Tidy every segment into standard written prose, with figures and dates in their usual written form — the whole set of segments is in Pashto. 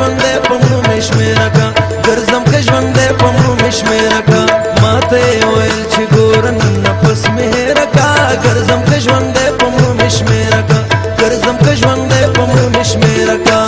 ژوند دې په مړو مې شمېره کا ګرځم که ژوند دې په مړو مې شمېره کا ماته یې ویل چې ګوره نن نفس مې هېره کا ګرځم که ژوند دې په مړو مې شمېره کا ګرځم که ژوند دې په مړو مې شمېره کا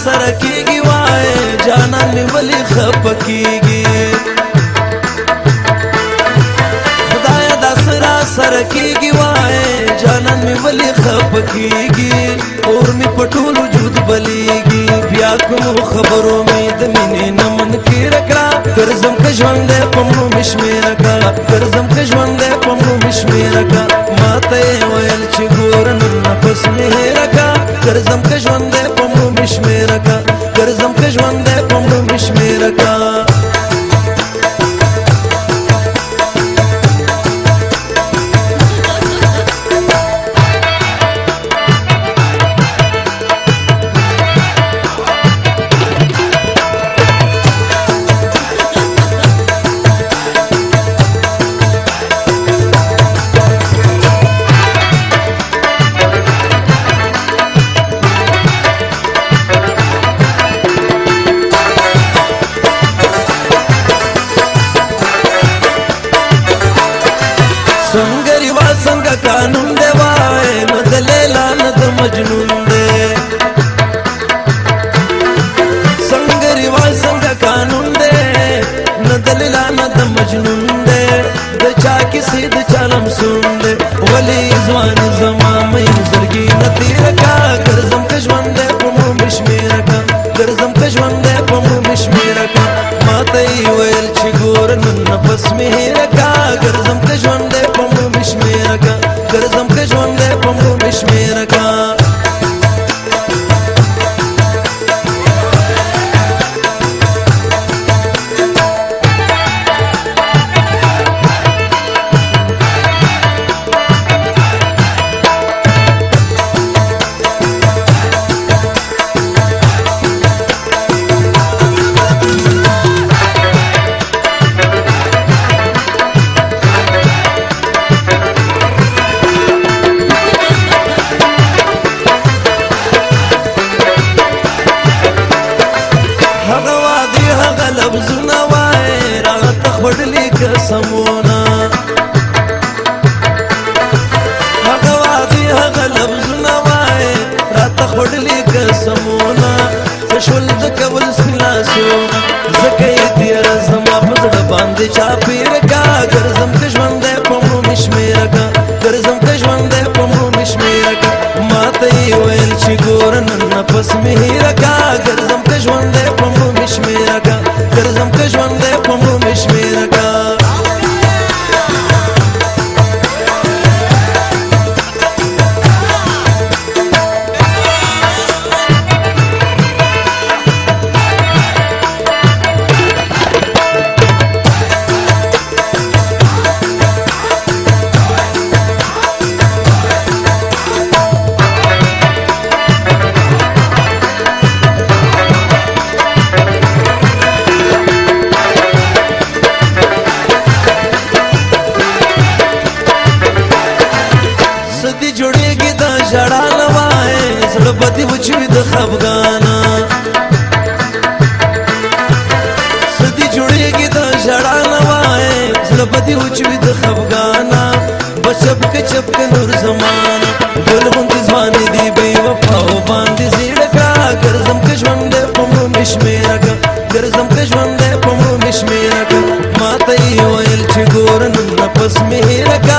سره کیږي وای جانان مې ولې خفه کیږي خدایا دا سره کیږي وای جانان مې ولې خفه کیږي اور مې په ټول وجود بلیږي بیا کوم خبرو مې د مینې نه منکر کړه ګرځم که ژوند دې په مړو مې شمېره کا ګرځم که ژوند دې په مړو مې شمېره کا ماته یې ویل چې ګوره نن نفس مې هېره کا ګرځم که ژوند دې په مړو مې شمېره کا ګرځم که ژوند دې په مړو مې شمېره کا سنگری وا څنګه قانون دی وای نه د لیلا نه د مجنون دی سنگری وا څنګه قانون دی نه د لیلا نه د مجنون دی د چا کیسې د چالم سون دی ولی ځوان زما مې زړګي نه تیر کا ګرځم که ژوند دی په مړو مې شمېره کا ګرځم که ژوند دی په مړو مې شمېره کا ماته یې ویل چې ګوره نن نفس مې هېره کا ګرځم که ژوند دی په مړو مې شمېره کا ګرځم که ژوند دی په مړو مې شمېره کا لفظونه وای راته خوړلي قسمونه هغه وادي هغه لفظونه وای راته خوړلي قسمونه څه شول د کول سلاسونه ځکه یې تېره زما په زړه باندې چاپېره کا ګرځم که ژوند دی په مړو مې شمېره کا ګرځم که ژوند دی په مړو مې شمېره کا ماته یې ویل چې ګوره نن نفس مې هېره کا ګرځم که ژوند دی په مړو مې شمېره کا ګرځم که ژوند دی په مړو مې شمېره کا ژړا نه وای زړه به دې وچوي د خفګانه څه دې جوړېږي د ژړا نه وای زړه به دې وچوي د خفګانه به چپکه چپکه نور زمانه ګل غوندې ځوانې دې بې وفاو باندې زیړه کړه ګرځم که ژوند دی په مړو مې شمېره کړه ګرځم که ژوند دی په مړو مې شمېره کړه ماته یې ویل چې ګوره نن نفس مې هېره کړه